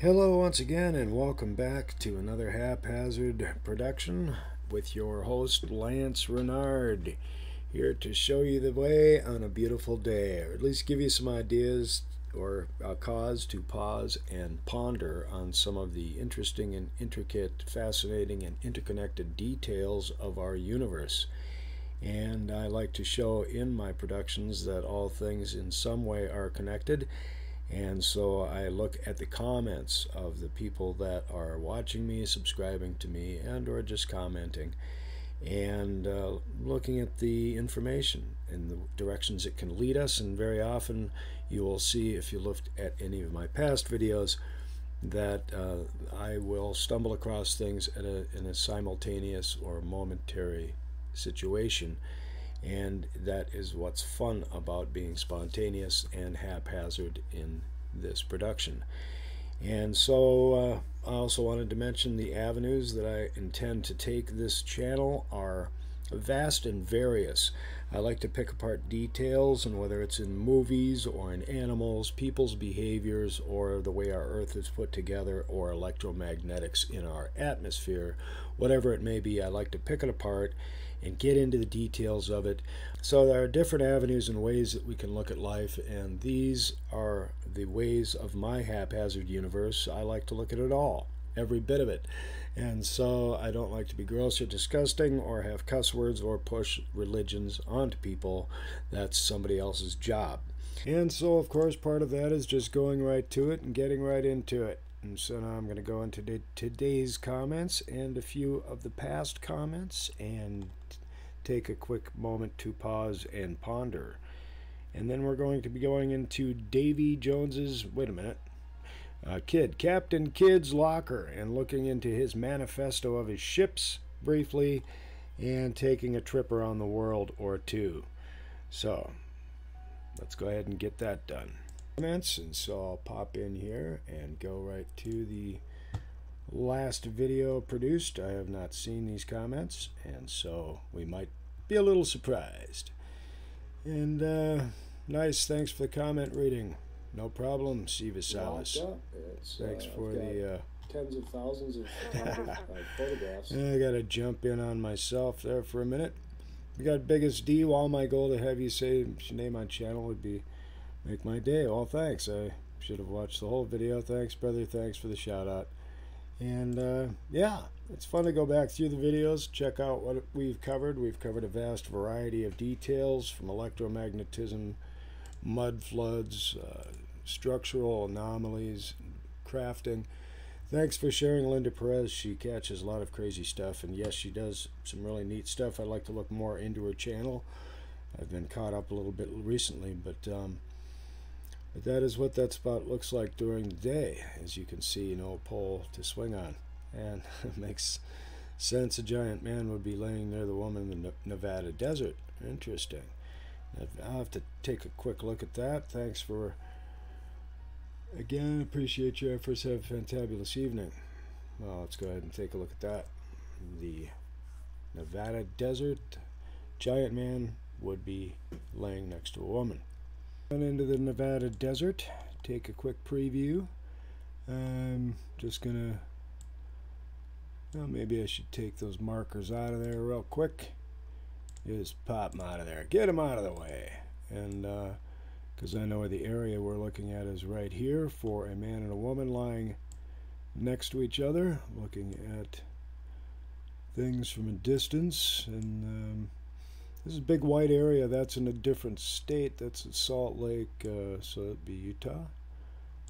Hello once again and welcome back to another haphazard production with your host Lance Renard, here to show you the way on a beautiful day, or at least give you some ideas or a cause to pause and ponder on some of the interesting and intricate, fascinating and interconnected details of our universe. And I like to show in my productions that all things in some way are connected. And so I look at the comments of the people that are watching me, subscribing to me, and or just commenting, and looking at the information and the directions it can lead us. And very often you will see, if you looked at any of my past videos, that I will stumble across things in a simultaneous or momentary situation. And that is what's fun about being spontaneous and haphazard in this production. And so I also wanted to mention the avenues that I intend to take this channel are vast and various. I like to pick apart details, and whether it's in movies or in animals, people's behaviors, or the way our Earth is put together, or electromagnetics in our atmosphere, whatever it may be, I like to pick it apart and get into the details of it. So there are different avenues and ways that we can look at life, and these are the ways of my haphazard universe. I like to look at it all, every bit of it. And so I don't like to be gross or disgusting or have cuss words or push religions onto people. That's somebody else's job. And so, of course, part of that is just going right to it and getting right into it. And so now I'm going to go into today's comments and a few of the past comments and take a quick moment to pause and ponder. And then we're going to be going into Davy Jones's, Captain Kidd's locker, and looking into his manifesto of his ships briefly, and taking a trip around the world or two. So let's go ahead and get that done. And so I'll pop in here and go right to the last video produced. I have not seen these comments, and so we might be a little surprised. And nice, thanks for the comment reading. No problem, Siva Salas. Thanks for the tens of thousands of photographs. I gotta jump in on myself there for a minute. We got Biggest D. While my goal to have you say your name on channel would be make my day. Well, thanks. I should have watched the whole video. Thanks, brother. Thanks for the shout out. And yeah, it's fun to go back through the videos, check out what we've covered. We've covered a vast variety of details, from electromagnetism, mud floods, structural anomalies, crafting. Thanks for sharing, Linda Perez. She catches a lot of crazy stuff, and yes, she does some really neat stuff. I'd like to look more into her channel. I've been caught up a little bit recently, but that is what that spot looks like during the day. As you can see, no pole to swing on, and it makes sense. A giant man would be laying near the woman in the Nevada desert. Interesting. I'll have to take a quick look at that. Thanks for, again, appreciate your efforts. Have a fantabulous evening. Well, let's go ahead and take a look at that. The Nevada desert, giant man would be laying next to a woman. Into the Nevada desert, take a quick preview. I'm just gonna, well, maybe I should take those markers out of there real quick. Just pop them out of there, get them out of the way. And because I know where the area we're looking at is right here, for a man and a woman lying next to each other, looking at things from a distance. And this is a big white area. That's in a different state. That's at Salt Lake, so it'd be Utah,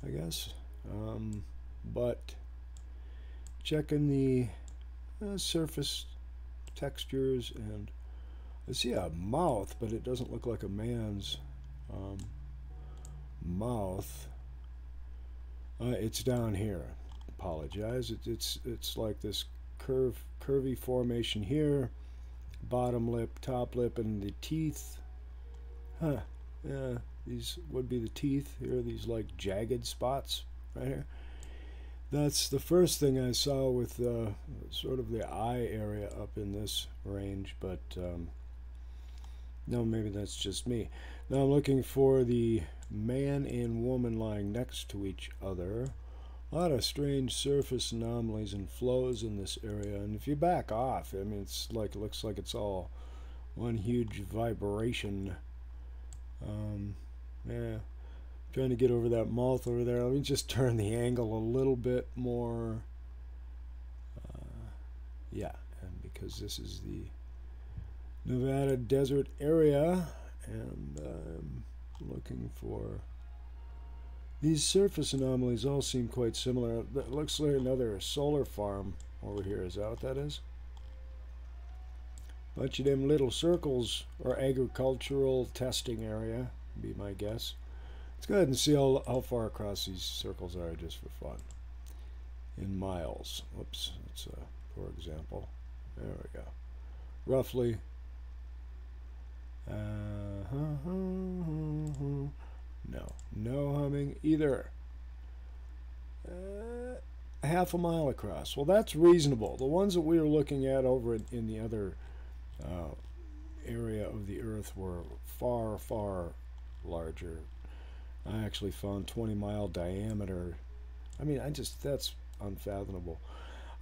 I guess. But checking the surface textures, and I see a mouth, but it doesn't look like a man's mouth. It's down here. Apologize. It's like this curvy formation here. Bottom lip, top lip, and the teeth. Yeah, these would be the teeth. Here are these like jagged spots right here. That's the first thing I saw with sort of the eye area up in this range, but no, maybe that's just me. Now I'm looking for the man and woman lying next to each other A lot of strange surface anomalies and flows in this area, and if you back off, I mean, it's like, it looks like it's all one huge vibration. Yeah, trying to get over that mouth over there. Let me just turn the angle a little bit more. Yeah, and because this is the Nevada desert area, and I'm looking for these surface anomalies. All seem quite similar. That looks like another solar farm over here. Is that what that is? Bunch of them little circles are agricultural testing area, be my guess. Let's go ahead and see how far across these circles are, just for fun. In miles. Whoops, that's a poor example. There we go. Roughly. No humming either. Half a mile across. Well, that's reasonable. The ones that we were looking at over in the other area of the Earth were far, far larger. I actually found 20-mile diameter. I mean, that's unfathomable.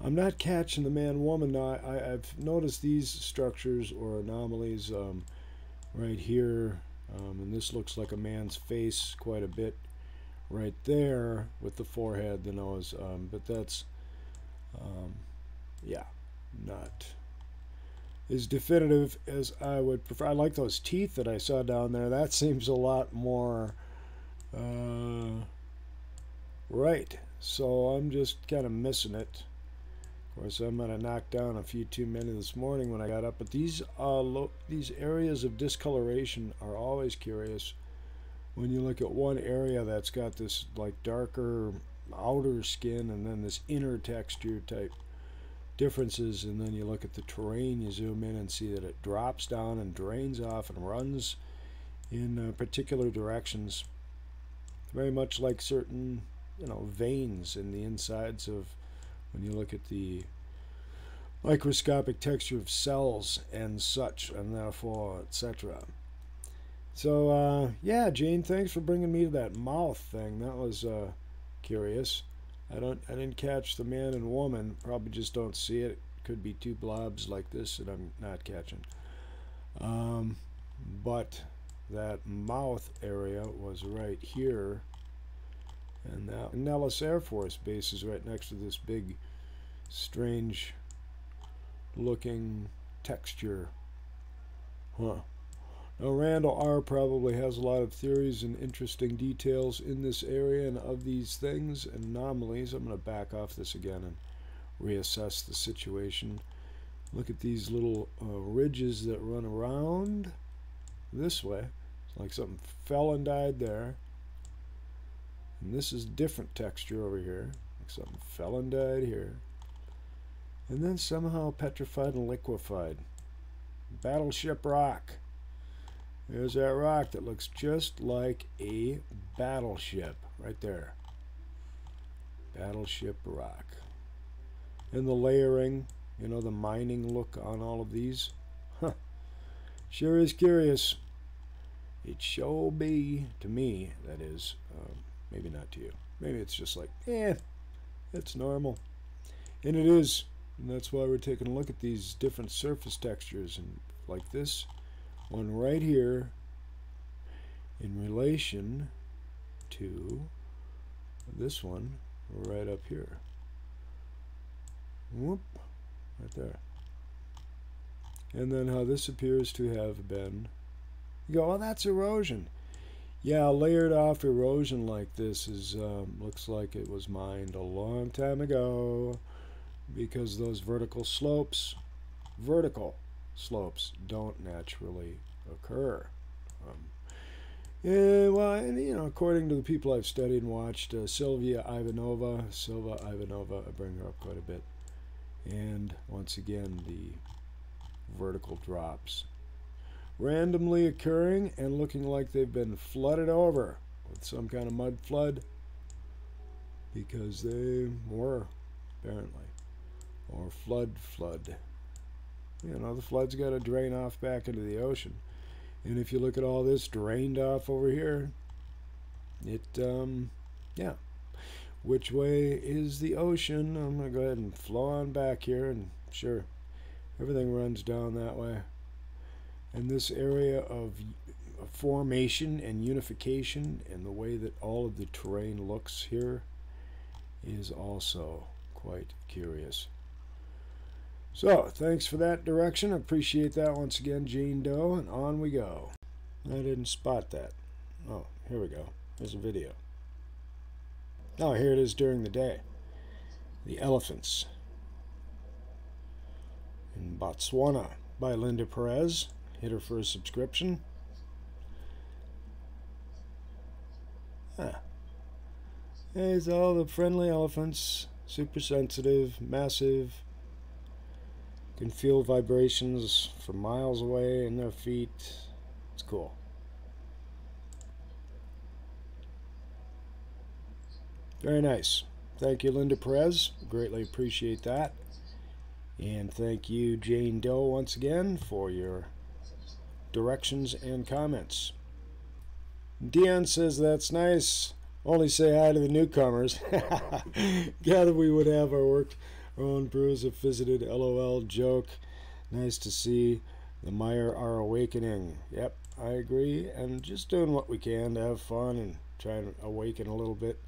I'm not catching the man-woman now. I've noticed these structures or anomalies right here, and this looks like a man's face quite a bit right there with the forehead, the nose, but that's yeah, not as definitive as I would prefer. I like those teeth that I saw down there. That seems a lot more right. So I'm just kind of missing it. Of course, I'm going to knock down a few too many this morning when I got up. But these areas of discoloration are always curious. When you look at one area that's got this like darker outer skin and then this inner texture type differences, and then you look at the terrain, you zoom in and see that it drops down and drains off and runs in particular directions, very much like certain, veins in the insides of, when you look at the microscopic texture of cells and such, and therefore, etc. So, yeah, Jane, thanks for bringing me to that mouth thing. That was curious. I didn't catch the man and woman. Probably just don't see it. Could be two blobs like this that I'm not catching. But that mouth area was right here. And that Nellis Air Force Base is right next to this big, strange looking texture. Huh. Now, Randall R. probably has a lot of theories and interesting details in this area and of these things and anomalies. I'm going to back off this again and reassess the situation. Look at these little ridges that run around this way. It's like something fell and died there. And this is different texture over here. Like something fell and died here. And then somehow petrified and liquefied. Battleship rock. There's that rock that looks just like a battleship right there. Battleship rock. And the layering, the mining look on all of these. Huh. Sure is curious. It sure be, to me, that is. Maybe not to you. Maybe it's just like, it's normal. And it is. And that's why we're taking a look at these different surface textures. And like this one right here in relation to this one right up here. Whoop. Right there. And then how this appears to have been. You go, that's erosion. Yeah, layered off erosion like this is looks like it was mined a long time ago, because those vertical slopes don't naturally occur. Well, and according to the people I've studied and watched, Silva Ivanova, I bring her up quite a bit, and once again the vertical drops randomly occurring and looking like they've been flooded over with some kind of mud flood, because they were, apparently, or flood. The flood's got to drain off back into the ocean. And if you look at all this drained off over here, it, yeah. which way is the ocean. I'm going to go ahead and flow on back here, and sure, everything runs down that way. And this area of formation and unification and the way that all of the terrain looks here is also quite curious. So, thanks for that direction. I appreciate that once again, Jane Doe, and on we go. I didn't spot that. Oh, here we go. There's a video. Oh, here it is during the day. The elephants in Botswana by Linda Perez. Hit her for a subscription. There's all the friendly elephants. Super sensitive, massive. Can feel vibrations from miles away in their feet. It's cool. Very nice. Thank you, Linda Perez. Greatly appreciate that. And thank you, Jane Doe, once again for your directions and comments. Dion says that's nice. Only say hi to the newcomers. Gathered we would have our own brews have visited. LOL joke. Nice to see the Meyer are awakening. Yep, I agree. And just doing what we can to have fun and try to awaken a little bit.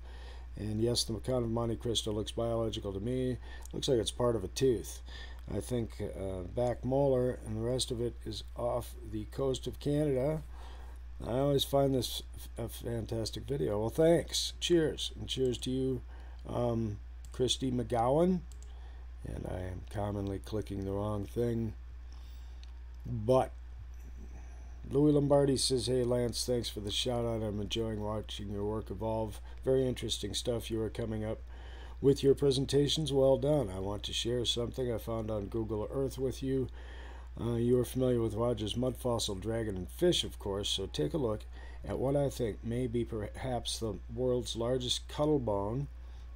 And yes, the Count of Monte Cristo looks biological to me. Looks like it's part of a tooth. I think back molar and the rest of it is off the coast of Canada. I always find this a fantastic video. Well, thanks. Cheers. And cheers to you, Christy McGowan. And I am commonly clicking the wrong thing. But Louis Lombardi says, hey, Lance, thanks for the shout out. I'm enjoying watching your work evolve. Very interesting stuff you are coming up with your presentations. Well done. I want to share something I found on Google Earth with you. You are familiar with Rogers mud fossil, dragon, and fish, of course, so take a look at what I think may be perhaps the world's largest cuttlebone,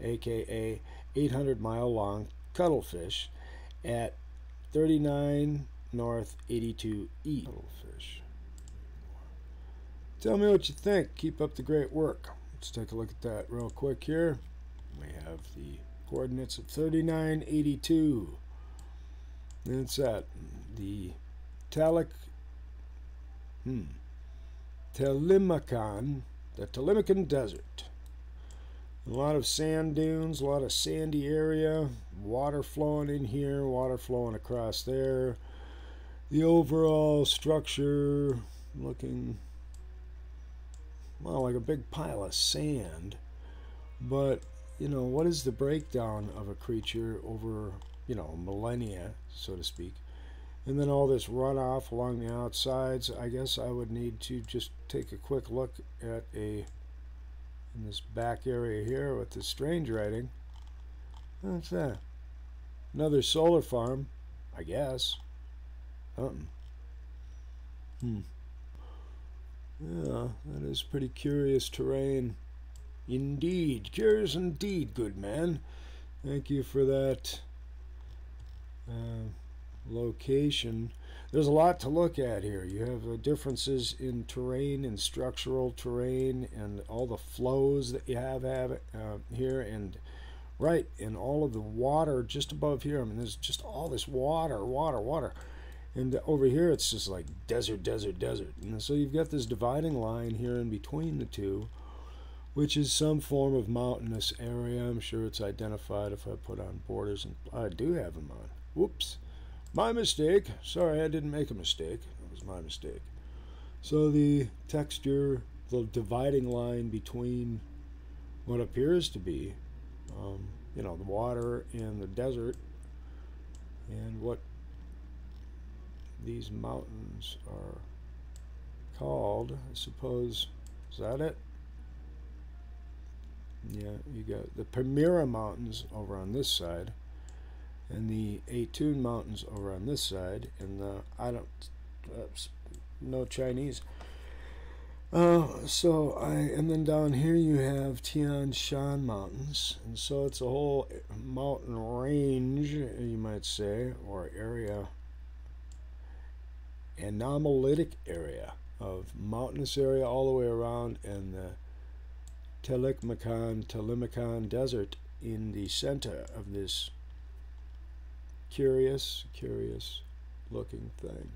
aka 800-mile-long cuttlefish, at 39 North 82 E. Cuttlefish. Tell me what you think. Keep up the great work. Let's take a look at that real quick here. We have the coordinates of 3982. That's at the Telemacan, the Telemacan Desert. A lot of sand dunes, a lot of sandy area, water flowing in here, water flowing across there. The overall structure looking, well, like a big pile of sand. But, you know, what is the breakdown of a creature over, you know, millennia, so to speak? And then all this runoff along the outsides. I guess I would need to just take a quick look at in this back area here with the strange writing. What's that? Another solar farm, I guess. Yeah, that is pretty curious terrain. Indeed. Curious indeed, good man. Thank you for that location. There's a lot to look at here. You have differences in terrain and structural terrain and all the flows that you have here, and right, and all of the water just above here. I mean, there's just all this water. And over here it's just like desert. And so you've got this dividing line here in between the two, which is some form of mountainous area. I'm sure it's identified if I put on borders, and I do have them on. Whoops. My mistake. Sorry, I didn't make a mistake. That was my mistake. So the texture, the dividing line between what appears to be, you know, the water and the desert, and what these mountains are called, I suppose. Is that it? Yeah, you got the Pamira Mountains over on this side, and the Atun Mountains over on this side, and no Chinese. And then down here you have Tian Shan Mountains, and so it's a whole mountain range, you might say, or area, anomalitic area of mountainous area all the way around, and the Telemakan Desert in the center of this curious looking thing.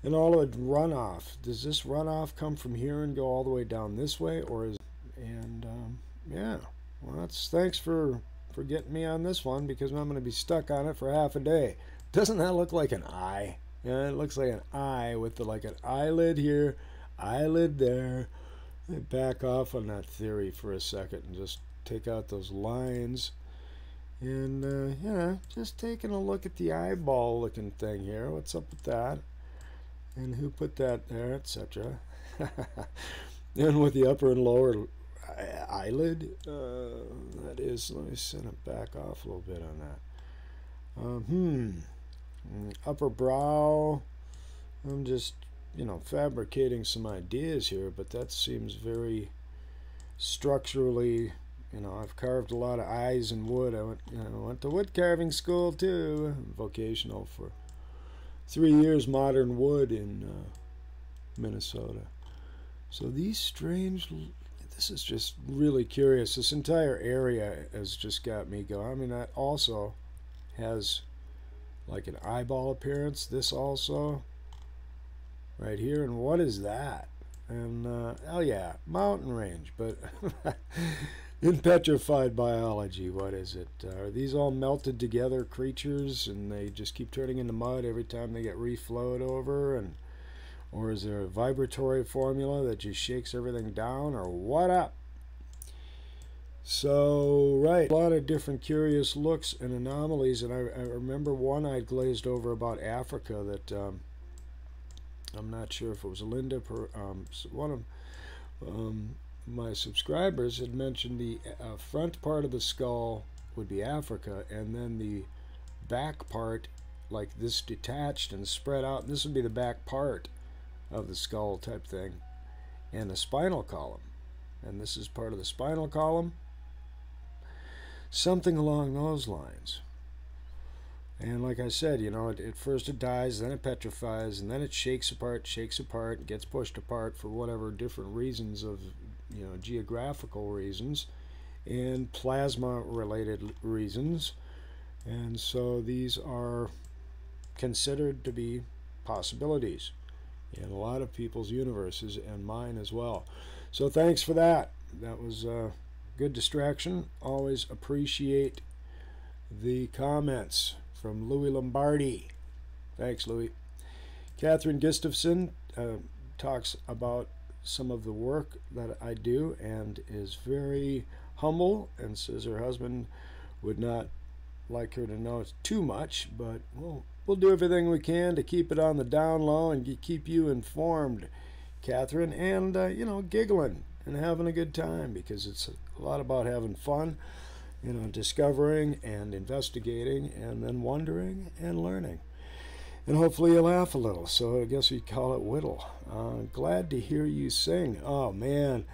And all of the runoff, does this runoff come from here and go all the way down this way, or is, and yeah, well, thanks for getting me on this one, because I'm going to be stuck on it for half a day. Doesn't that look like an eye? Yeah, it looks like an eye with like an eyelid here, eyelid there. Back off on that theory for a second and just take out those lines. And yeah, just taking a look at the eyeball looking thing here. What's up with that? And who put that there, etc. And with the upper and lower eyelid, that is, let me send it back off a little bit on that. Upper brow, I'm just, fabricating some ideas here, but that seems very structurally, I've carved a lot of eyes in wood. I went to wood carving school too, vocational for 3 years, modern wood in Minnesota. So these strange, this is just really curious. This entire area has just got me going. I mean, that also has like an eyeball appearance. This also right here, and what is that? And oh yeah, mountain range. But in petrified biology, what is it? Are these all melted together creatures, and they just keep turning into mud every time they get reflowed over? And or is there a vibratory formula that just shakes everything down, or what up? So, right, a lot of different curious looks and anomalies. And I remember one I'd glazed over about Africa that I'm not sure if it was Linda, one of my subscribers had mentioned the front part of the skull would be Africa, and then the back part, like this, detached and spread out. This would be the back part of the skull type thing, and the spinal column. And this is part of the spinal column. Something along those lines. And like I said, at first it dies, then it petrifies, and then it shakes apart, and gets pushed apart for whatever different reasons of, geographical reasons and plasma-related reasons. And so these are considered to be possibilities in a lot of people's universes, and mine as well. So thanks for that. That was a good distraction. Always appreciate the comments from Louis Lombardi. Thanks, Louis. Catherine Gustafson talks about some of the work that I do and is very humble, and says her husband would not like her to know too much, but we'll do everything we can to keep it on the down low and keep you informed, Catherine, and giggling and having a good time, because it's a lot about having fun, discovering and investigating, and then wondering and learning. And hopefully you laugh a little. So I guess we call it whittle. Glad to hear you sing. Oh man,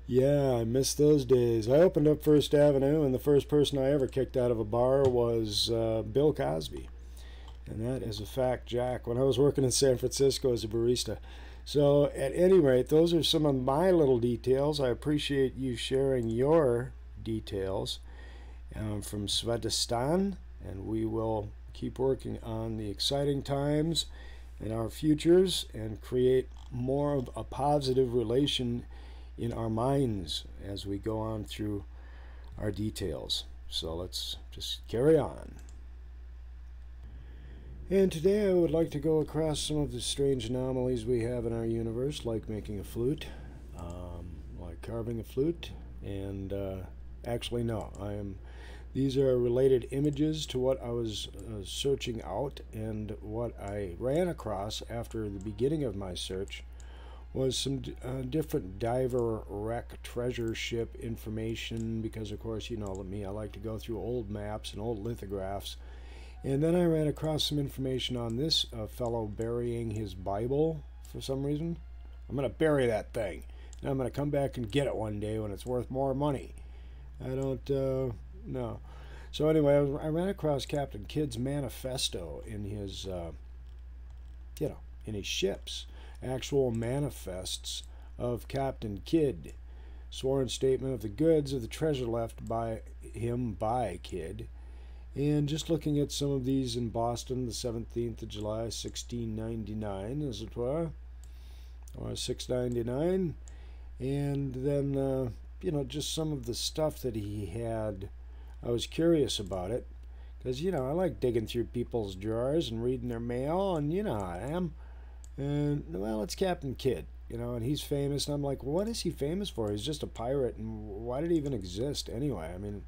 yeah, I miss those days. I opened up First Avenue, and the first person I ever kicked out of a bar was Bill Cosby. And that is a fact, Jack, when I was working in San Francisco as a barista. So at any rate, those are some of my little details. I appreciate you sharing your details from Svadhistan, and we will keep working on the exciting times in our futures and create more of a positive relation in our minds as we go on through our details. So let's just carry on. And today I would like to go across some of the strange anomalies we have in our universe, like making a flute, like carving a flute, and actually no, these are related images to what I was searching out, and what I ran across after the beginning of my search was some different diver wreck treasure ship information, because of course you know me, I like to go through old maps and old lithographs. And then I ran across some information on this fellow burying his Bible for some reason. I'm going to bury that thing, and I'm going to come back and get it one day when it's worth more money. I don't know. So anyway, I ran across Captain Kidd's manifesto in his, in his ships. Actual manifests of Captain Kidd. sworn statement of the goods of the treasure left by him by Kidd. And just looking at some of these in Boston, the 17th of July, 1699, as it were, or 699. And then, just some of the stuff that he had. I was curious about it because, I like digging through people's drawers and reading their mail, and you know how I am. And, well, it's Captain Kidd, and he's famous. And I'm like, what is he famous for? He's just a pirate, and why did he even exist anyway? I mean,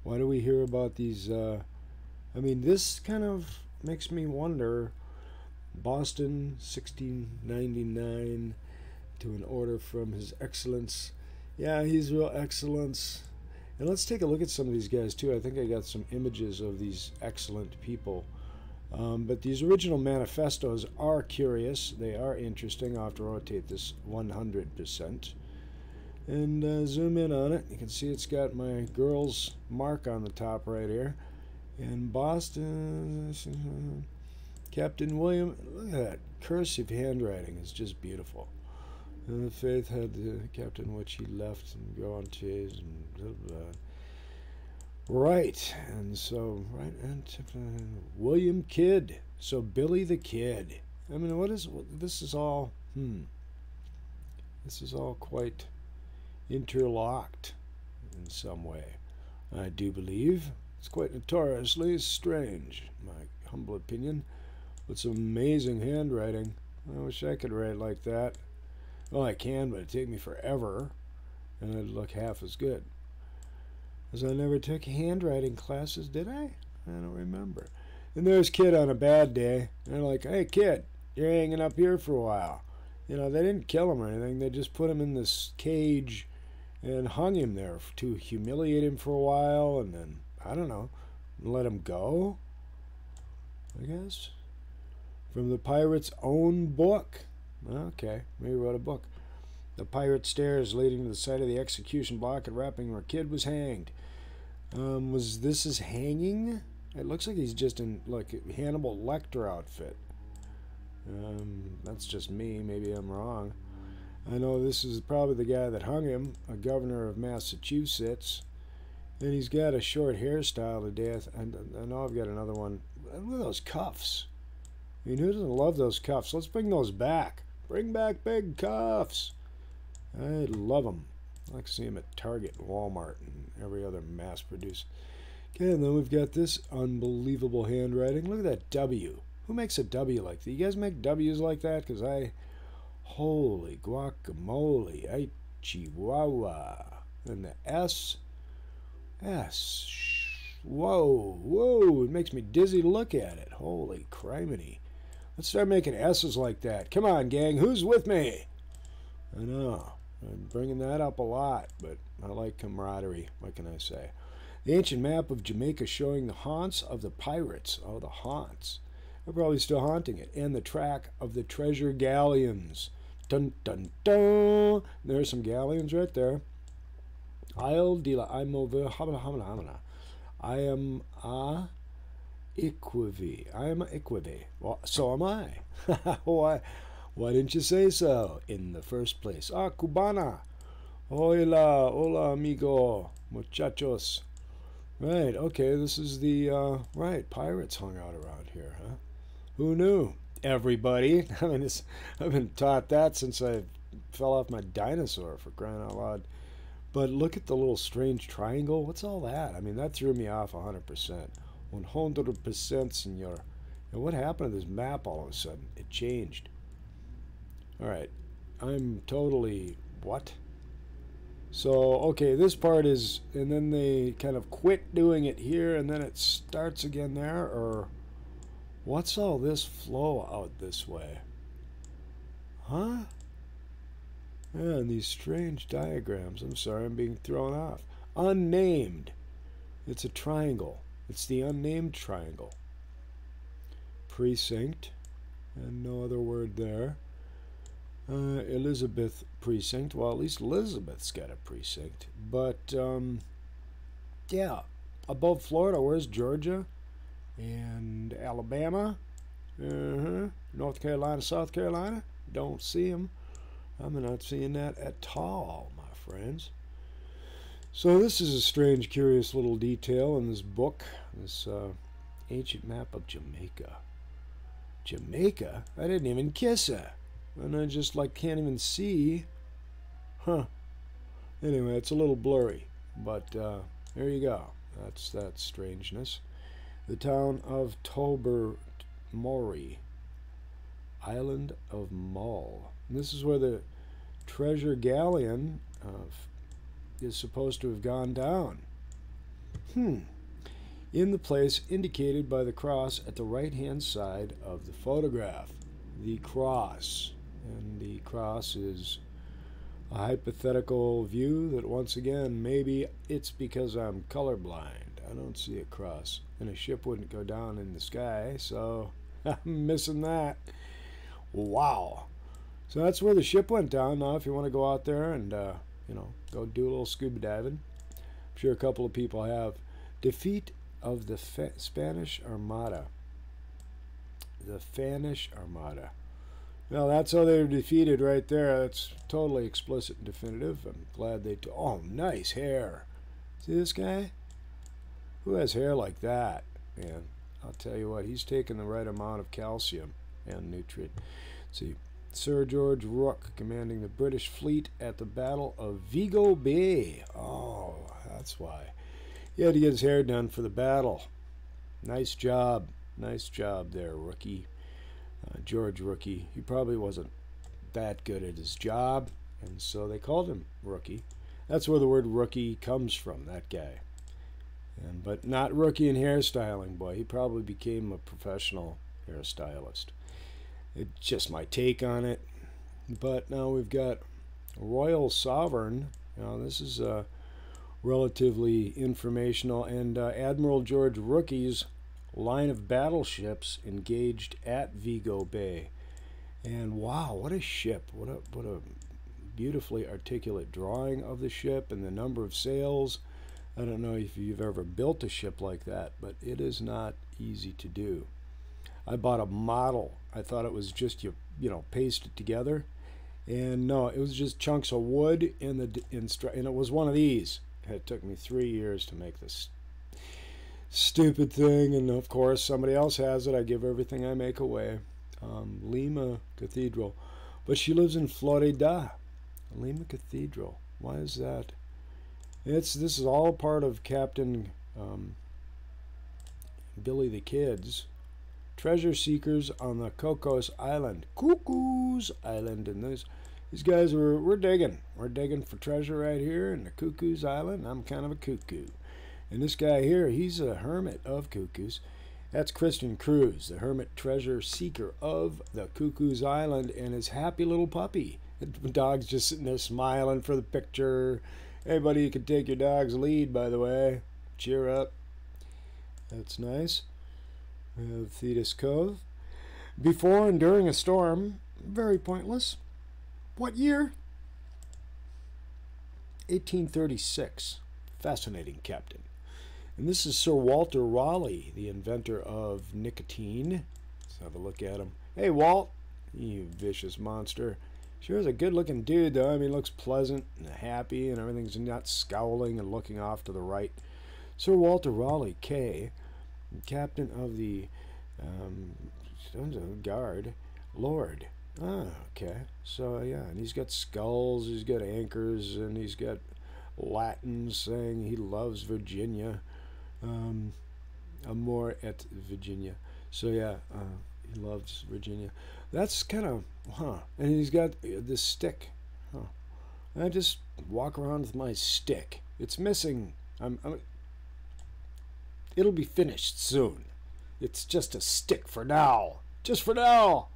why do we hear about these? This kind of makes me wonder. Boston, 1699, to an order from His Excellence. Yeah, he's real excellence. And let's take a look at some of these guys, too. I think I got some images of these excellent people. But these original manifestos are curious. They are interesting. I'll have to rotate this 100%. And zoom in on it. You can see it's got my girl's mark on the top right here. And Boston, Captain William, look at that. Cursive handwriting is just beautiful. And the faith had the captain which he left and go on chase and blah, blah. Right, and so, right, and William Kidd. So Billy the Kid. I mean, this is all, this is all quite interlocked in some way, I do believe. It's quite notoriously strange, my humble opinion. With some amazing handwriting. I wish I could write like that. Well, I can, but it'd take me forever, and it'd look half as good. Because I never took handwriting classes, did I? I don't remember. And there's Kid on a bad day. And they're like, hey, Kid, you're hanging up here for a while. They didn't kill him or anything. They just put him in this cage and hung him there to humiliate him for a while, and then, I don't know, let him go, I guess. From the pirate's own book. Okay, maybe he wrote a book. The pirate stairs leading to the site of the execution block at Rapping where Kidd was hanged. Was this his hanging? It looks like he's just in like a Hannibal Lecter outfit. That's just me. Maybe I'm wrong. I know this is probably the guy that hung him, a governor of Massachusetts. And he's got a short hairstyle to death. And I know I've got another one. Look at those cuffs. I mean, who doesn't love those cuffs? Let's bring those back. Bring back big cuffs. I love them. I like to see them at Target, Walmart, and every other mass-produced. Okay, and then we've got this unbelievable handwriting. Look at that W. Who makes a W like that? You guys make W's like that? Because holy guacamole, I chihuahua. And the S, whoa, it makes me dizzy to look at it. Holy criminy. Let's start making S's like that. Come on, gang, who's with me? I know, I'm bringing that up a lot, but I like camaraderie, what can I say? The ancient map of Jamaica showing the haunts of the pirates. Oh, the haunts. They're probably still haunting it. And the track of the treasure galleons. Dun, dun, dun. There's some galleons right there. Isle de la I am a equivi. I am a equivi. Well, so am I. Why didn't you say so in the first place? Ah, Cubana. Hola, amigo, muchachos. Right, okay, this is the, right, pirates hung out around here, huh? Who knew? Everybody. I mean, I've been taught that since I fell off my dinosaur, for crying out loud. But look at the little strange triangle. What's all that? I mean, that threw me off 100%. 100%, senor. And what happened to this map all of a sudden? It changed. All right. I'm totally... What? So, okay, this part is... And then they kind of quit doing it here, and then it starts again there, or... What's all this flow out this way? Huh? Yeah, and these strange diagrams. I'm sorry, I'm being thrown off. Unnamed. It's a triangle. It's the unnamed triangle. Precinct. And no other word there. Elizabeth precinct. Well, at least Elizabeth's got a precinct. But, yeah. Above Florida, where's Georgia? And Alabama. North Carolina, South Carolina. Don't see them. I'm not seeing that at all, my friends. So this is a strange, curious little detail in this book, this ancient map of Jamaica. Jamaica? I didn't even kiss her. And I just like can't even see. Huh. Anyway, it's a little blurry, but there you go. That's that strangeness. The town of Tobermory, island of Mull. And this is where the treasure galleon is supposed to have gone down. In the place indicated by the cross at the right-hand side of the photograph. The cross. And the cross is a hypothetical view that, once again, maybe it's because I'm colorblind. I don't see a cross. And a ship wouldn't go down in the sky, so I'm missing that. Wow. So that's where the ship went down. Now, if you want to go out there and, go do a little scuba diving, I'm sure a couple of people have. Defeat of the Spanish Armada. The Spanish Armada. Well, that's how they were defeated right there. That's totally explicit and definitive. I'm glad they... Oh, nice hair. See this guy? Who has hair like that? Man, I'll tell you what, he's taking the right amount of calcium and nutrient. See, Sir George Rooke commanding the British fleet at the Battle of Vigo Bay. Oh, that's why. He had to get his hair done for the battle. Nice job. Nice job there, Rookie. George Rookie. He probably wasn't that good at his job, and so they called him Rookie. That's where the word rookie comes from, that guy. But not rookie in hairstyling, boy. He probably became a professional hairstylist. It's just my take on it. But now we've got Royal Sovereign. Now this is relatively informational, and Admiral George Rookie's line of battleships engaged at Vigo Bay. And wow, what a ship. What a beautifully articulate drawing of the ship and the number of sails. I don't know if you've ever built a ship like that, but it is not easy to do. I bought a model. I thought it was just you paste it together, and no, it was just chunks of wood and it was one of these. It took me 3 years to make this stupid thing, and of course somebody else has it. I give everything I make away. Lima Cathedral, but she lives in Florida. Lima Cathedral. Why is that? This is all part of Captain Billy the Kid's treasure seekers on the Cocos Island, Cuckoo's Island, and these guys we're digging for treasure right here in the Cuckoo's Island. I'm kind of a cuckoo. And this guy here, he's a hermit of Cuckoos. That's Christian Cruz, the hermit treasure seeker of the Cuckoo's Island, and his happy little puppy. The dog's just sitting there smiling for the picture. Hey, buddy, you can take your dog's lead, by the way. Cheer up. That's nice. We have Thetis Cove. Before and during a storm, very pointless. What year? 1836. Fascinating, Captain. And this is Sir Walter Raleigh, the inventor of nicotine. Let's have a look at him. Hey, Walt, you vicious monster. Sure is a good-looking dude, though. I mean, he looks pleasant and happy, and everything's not scowling and looking off to the right. Sir Walter Raleigh, K., captain of the guard, Lord. Ah, okay. So, yeah, and he's got skulls, he's got anchors, and he's got Latin saying he loves Virginia. Amor et Virginia. So yeah, he loves Virginia. That's kind of, and he's got this stick. I just walk around with my stick. It's missing. It'll be finished soon. It's just a stick for now. Just for now.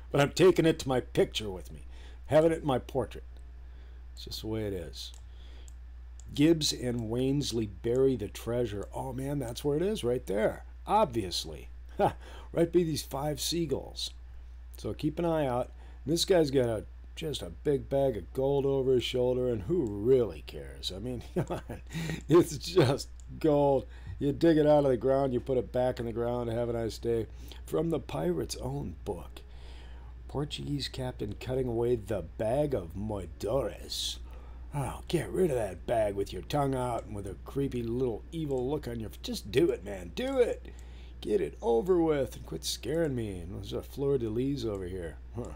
But I'm taking it to my picture with me. Having it in my portrait. It's just the way it is. Gibbs and Wainsley bury the treasure. Oh man, that's where it is, right there. Obviously. Right by these 5 seagulls. So keep an eye out. This guy's got just a big bag of gold over his shoulder, and who really cares? I mean, it's just gold. You dig it out of the ground, you put it back in the ground. Have a nice day. From the pirate's own book. Portuguese captain cutting away the bag of moedores. Oh, get rid of that bag with your tongue out and with a creepy little evil look on your face. Just do it, man. Do it. Get it over with and quit scaring me. And there's a fleur-de-lis over here. Huh.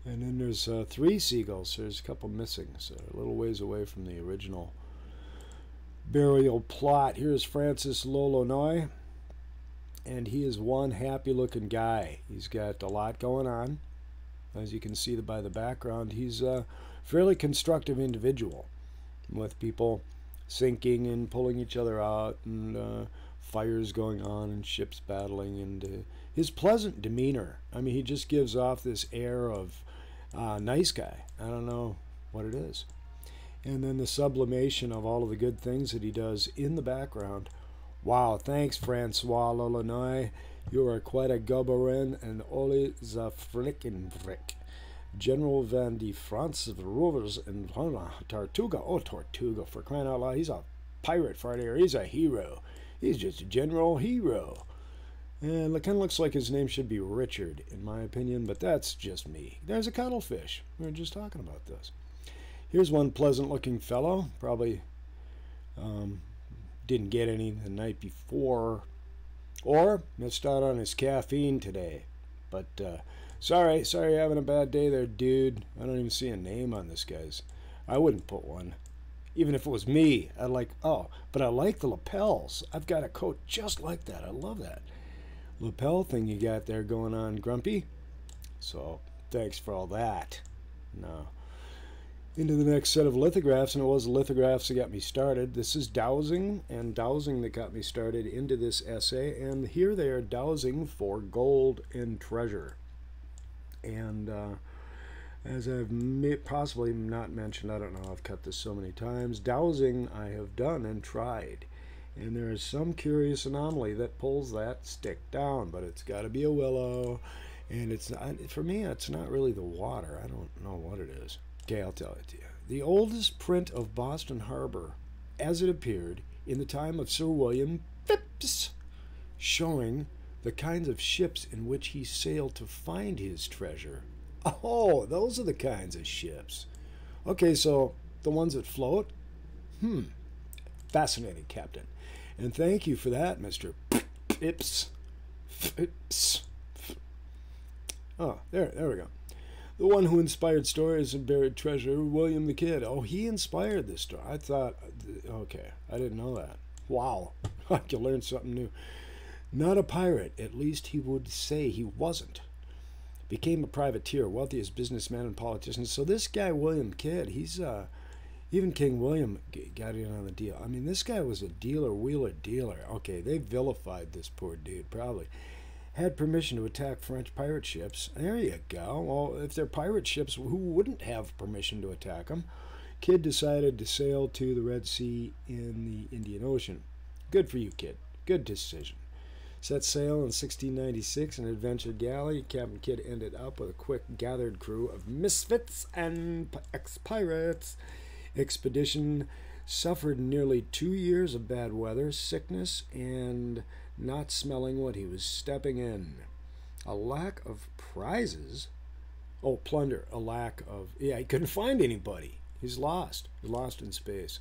And then there's 3 seagulls. There's a couple missing, so a little ways away from the original burial plot. Here's Francis Lolonois, and he is one happy-looking guy. He's got a lot going on. As you can see by the background, he's a fairly constructive individual with people sinking and pulling each other out and fires going on and ships battling, and his pleasant demeanor. I mean, he just gives off this air of nice guy. I don't know what it is. And then the sublimation of all of the good things that he does in the background. Wow, thanks, Francois Lolonois. You are quite a gobberin and Ole za Frickenfrick. General Van de France of the Rovers and Tortuga. Oh, Tortuga, for crying out loud. He's a pirate fighter. He's a hero. He's just a general hero. And it kind of looks like his name should be Richard, in my opinion, but that's just me. There's a cuttlefish. We were just talking about this. Here's one pleasant-looking fellow. Probably didn't get any the night before, or missed out on his caffeine today. But sorry you're having a bad day there, dude. I don't even see a name on this guy's. I wouldn't put one. Even if it was me, I'd like, oh, but I like the lapels. I've got a coat just like that. I love that lapel thing you got there going on, Grumpy. So thanks for all that. Now into the next set of lithographs, and it was lithographs that got me started. This is Dowsing, and Dowsing that got me started into this essay. And here they are dowsing for gold and treasure. And as I've possibly not mentioned, I don't know, I've cut this so many times, dowsing I have done and tried. And there is some curious anomaly that pulls that stick down, but it's got to be a willow. And it's not, for me, it's not really the water. I don't know what it is. Okay, I'll tell it to you. The oldest print of Boston Harbor, as it appeared in the time of Sir William Phipps, showing the kinds of ships in which he sailed to find his treasure. Oh, those are the kinds of ships. Okay, so the ones that float? Fascinating, Captain. And thank you for that, Mr. Phipps. Phipps. Oh, there we go. The one who inspired stories of buried treasure, William the Kid. Oh, he inspired this story. I thought, okay, I didn't know that. Wow, I can learn something new. Not a pirate, at least he would say he wasn't. Became a privateer, wealthiest businessman and politician. So this guy, William Kidd, he's, even King William got in on the deal. I mean, this guy was a dealer, wheeler, dealer. Okay, they vilified this poor dude, probably. Had permission to attack French pirate ships. There you go. Well, if they're pirate ships, who wouldn't have permission to attack them? Kidd decided to sail to the Red Sea in the Indian Ocean. Good for you, Kidd. Good decision. Set sail in 1696 in an adventure galley. Captain Kidd ended up with a quick gathered crew of misfits and ex-pirates. Expedition suffered nearly 2 years of bad weather, sickness, and not smelling what he was stepping in. A lack of prizes. Oh, plunder. A lack of... Yeah, he couldn't find anybody. He's lost. He's lost in space.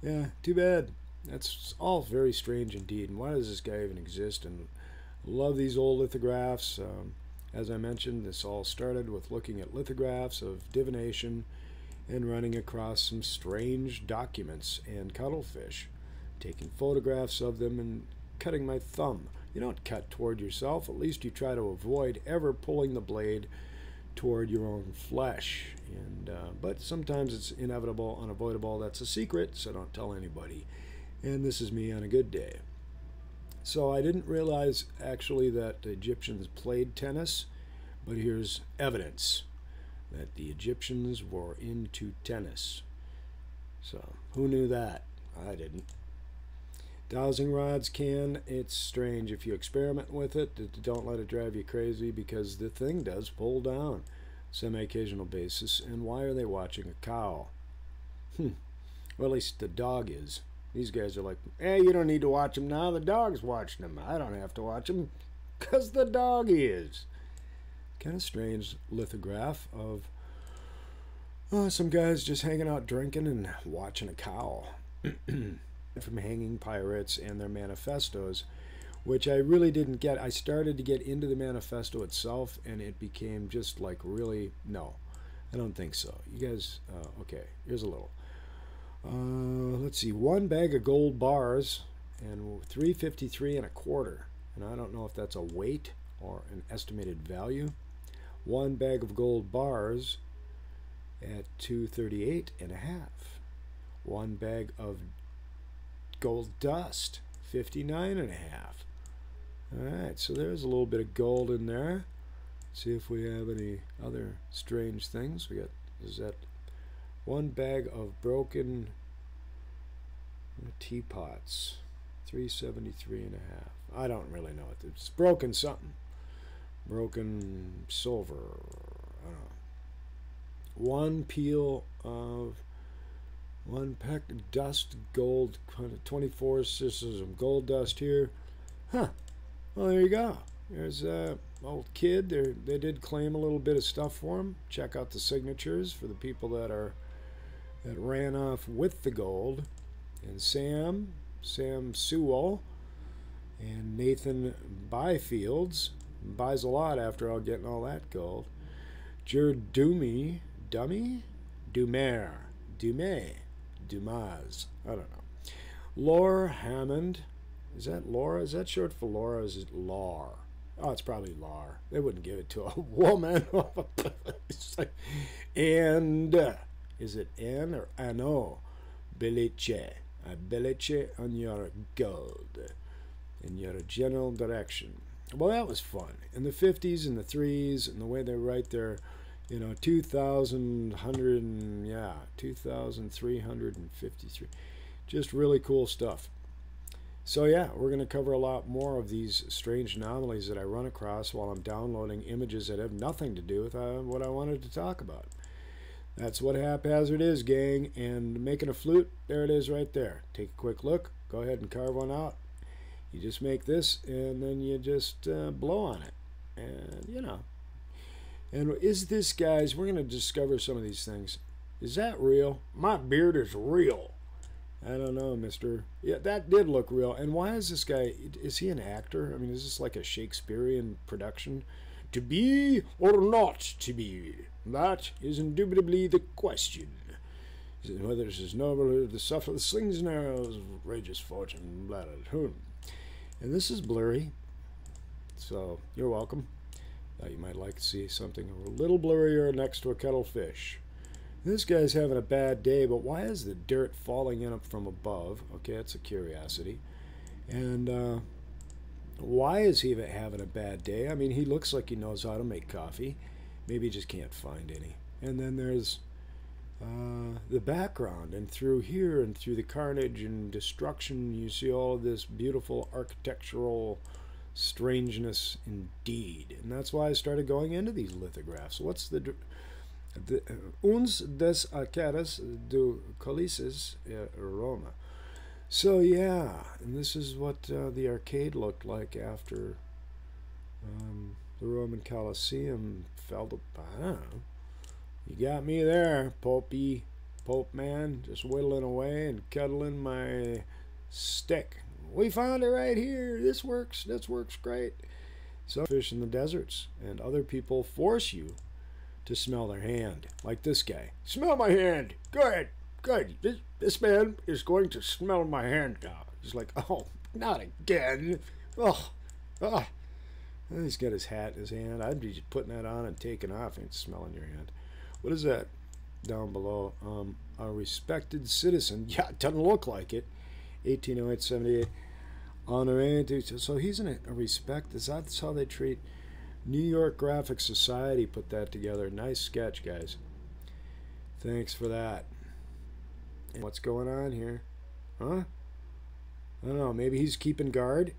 Yeah, too bad. That's all very strange indeed. And why does this guy even exist? And I love these old lithographs. As I mentioned, this all started with looking at lithographs of divination and running across some strange documents and cuttlefish, taking photographs of them and cutting my thumb. You don't cut toward yourself. At least you try to avoid ever pulling the blade toward your own flesh. And but sometimes it's inevitable, unavoidable. That's a secret, so don't tell anybody. And this is me on a good day. So I didn't realize actually that the Egyptians played tennis, but here's evidence that the Egyptians were into tennis. So who knew that? I didn't. Dowsing rods it's strange if you experiment with it. Don't let it drive you crazy, because the thing does pull down semi-occasional basis. And why are they watching a cow? Well, at least the dog is. These guys are like, hey, you don't need to watch them now. The dog's watching them. I don't have to watch them because the dog is. Kind of strange lithograph of Some guys just hanging out drinking and watching a cow. From Hanging Pirates and their manifestos, which I really didn't get. I started to get into the manifesto itself, and it became just like really, no, I don't think so. You guys, okay, here's a little. Let's see, 1 bag of gold bars and $3.53 and a quarter. And I don't know if that's a weight or an estimated value. 1 bag of gold bars at $2.38 and a half. 1 bag of gold dust, 59 and a half. All right, so there's a little bit of gold in there. Let's see if we have any other strange things. We got, is that 1 bag of broken teapots, 373 and a half. I don't really know it. It's broken something. Broken silver. I don't know. 1 peel of 1 peck of dust, gold, 24 sisters of gold dust here. Huh. Well, there you go. There's a old kid. They did claim a little bit of stuff for him. Check out the signatures for the people that ran off with the gold. And Sam Sewell, and Nathan Byfields buys a lot after all getting all that gold. Dumas, I don't know. Laura Hammond, is that Laura? Is that short for Laura? Or is it Lar? Oh, it's probably Lar. They wouldn't give it to a woman. And is it N or Ano? Belice. I belice on your gold in your general direction. Well, that was fun. In the 50s and the 3s and the way they write their, 2,353. Just really cool stuff. So yeah, we're going to cover a lot more of these strange anomalies that I run across while I'm downloading images that have nothing to do with what I wanted to talk about. That's what haphazard is, gang. And making a flute, there it is right there. Take a quick look. Go ahead and carve one out. You just make this, and then you just blow on it. And, And is this, guys, we're going to discover some of these things. Is that real? My beard is real. I don't know, mister. Yeah, that did look real. And why is this guy, is he an actor? I mean, is this like a Shakespearean production? To be or not to be? That is indubitably the question. Whether this is noble, the suffer the slings and arrows of outrageous fortune, blah, blah, blah. And this is blurry, so you're welcome. You might like to see something a little blurrier next to a cuttlefish. This guy's having a bad day, but why is the dirt falling in up from above? Okay, that's a curiosity. And why is he having a bad day? I mean, he looks like he knows how to make coffee. Maybe he just can't find any. And then there's the background, and through here and through the carnage and destruction, you see all of this beautiful architectural strangeness indeed. And that's why I started going into these lithographs. What's uns des arcades do Colises Roma. So yeah, and this is what the arcade looked like after the Roman Colosseum fell to, I don't know. You got me there, Pope man, just whittling away and cuddling my stick. We found it right here. This works great. So fish in the deserts, and other people force you to smell their hand, like this guy. Smell my hand. Good. This man is going to smell my hand now. He's like, oh, not again. Oh. And he's got his hat in his hand. I'd be just putting that on and taking off and smelling your hand. What is that down below? A respected citizen. Yeah, it doesn't look like it. 1808-78. Honoré. So he's in a respect. Is that how they treat? New York Graphic Society put that together. Nice sketch, guys. Thanks for that. And what's going on here? Huh? I don't know. Maybe he's keeping guard.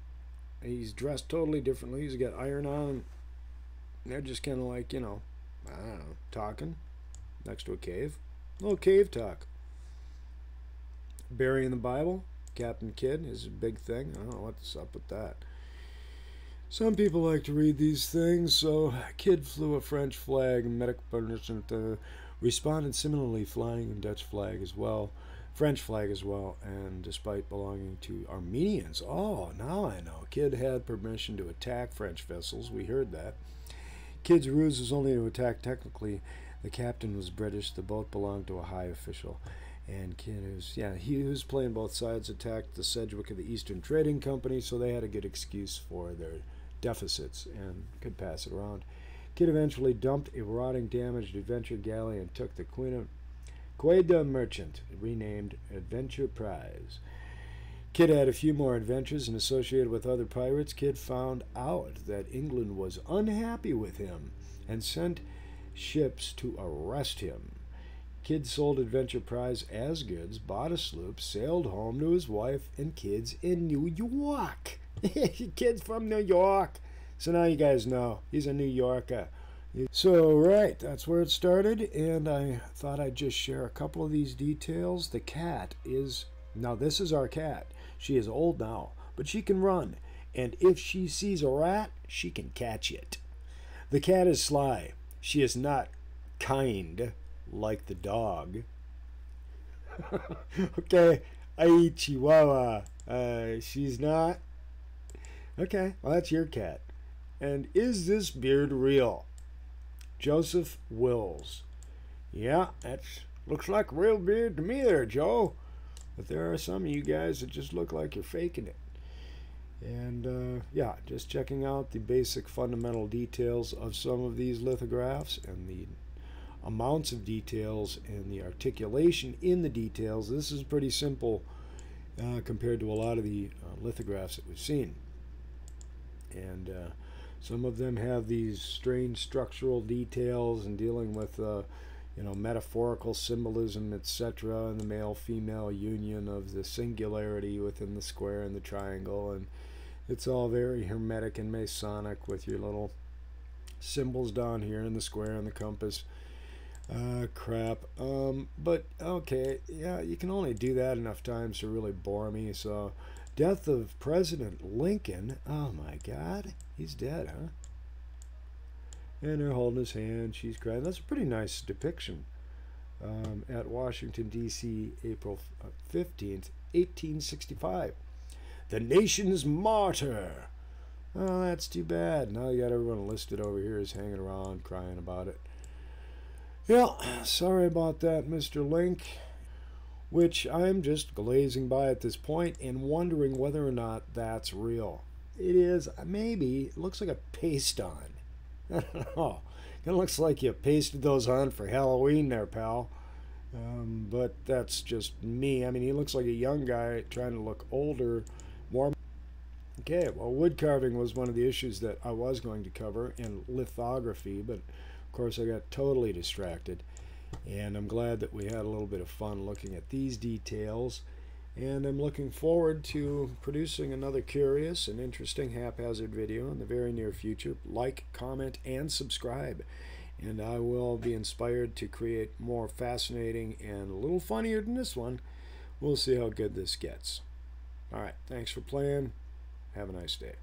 He's dressed totally differently. He's got iron on. They're just kind of like, I don't know, talking next to a cave. A little cave talk. Burying the Bible. Captain Kidd is a big thing. I don't know what's up with that. Some people like to read these things. So, Kidd flew a French flag, medic permission to responded similarly, flying a Dutch flag as well, French flag as well, and despite belonging to Armenians. Oh, now I know. Kidd had permission to attack French vessels. We heard that. Kidd's ruse was only to attack technically. The captain was British. The boat belonged to a high official. And Kidd was, he was playing both sides, attacked the Sedgwick of the Eastern Trading Company, so they had a good excuse for their deficits and could pass it around. Kidd eventually dumped a rotting, damaged Adventure galley and took the Queda Merchant, renamed Adventure Prize. Kidd had a few more adventures, and associated with other pirates, Kidd found out that England was unhappy with him and sent ships to arrest him. Kidd sold Adventure Prize as goods, bought a sloop, sailed home to his wife and kids in New York. Kidd's from New York. So now you guys know he's a New Yorker. So, right, that's where it started, and I thought I'd just share a couple of these details. The cat is, now this is our cat. She is old now, but she can run, and if she sees a rat, she can catch it. The cat is sly. She is not kind like the dog. Okay, I eat Chihuahua. She's not. Okay, well, that's your cat. And is this beard real? Joseph Wills. Yeah, that looks like a real beard to me there, Joe. But there are some of you guys that just look like you're faking it. And just checking out the basic fundamental details of some of these lithographs and the amounts of details and the articulation in the details. This is pretty simple compared to a lot of the lithographs that we've seen. And some of them have these strange structural details and dealing with metaphorical symbolism, etc., and the male-female union of the singularity within the square and the triangle, and it's all very hermetic and Masonic with your little symbols down here in the square and the compass. But okay, yeah, you can only do that enough times to really bore me. So, death of President Lincoln. Oh my God, he's dead, huh? And they're holding his hand. She's crying. That's a pretty nice depiction. At Washington, D.C., April 15th, 1865. The nation's martyr. Oh, that's too bad. Now you got everyone listed over here as hanging around, crying about it. Yeah, sorry about that, Mr. Link. Which I'm just glazing by at this point and wondering whether or not that's real. It is, maybe. It looks like a paste on. I don't know. It looks like you pasted those on for Halloween there, pal. But that's just me. I mean, he looks like a young guy trying to look older, more. Okay, well, wood carving was one of the issues that I was going to cover, and lithography, but of course I got totally distracted. And I'm glad that we had a little bit of fun looking at these details. And I'm looking forward to producing another curious and interesting haphazard video in the very near future. Like, comment, and subscribe. And I will be inspired to create more fascinating and a little funnier than this one. We'll see how good this gets. Alright, thanks for playing. Have a nice day.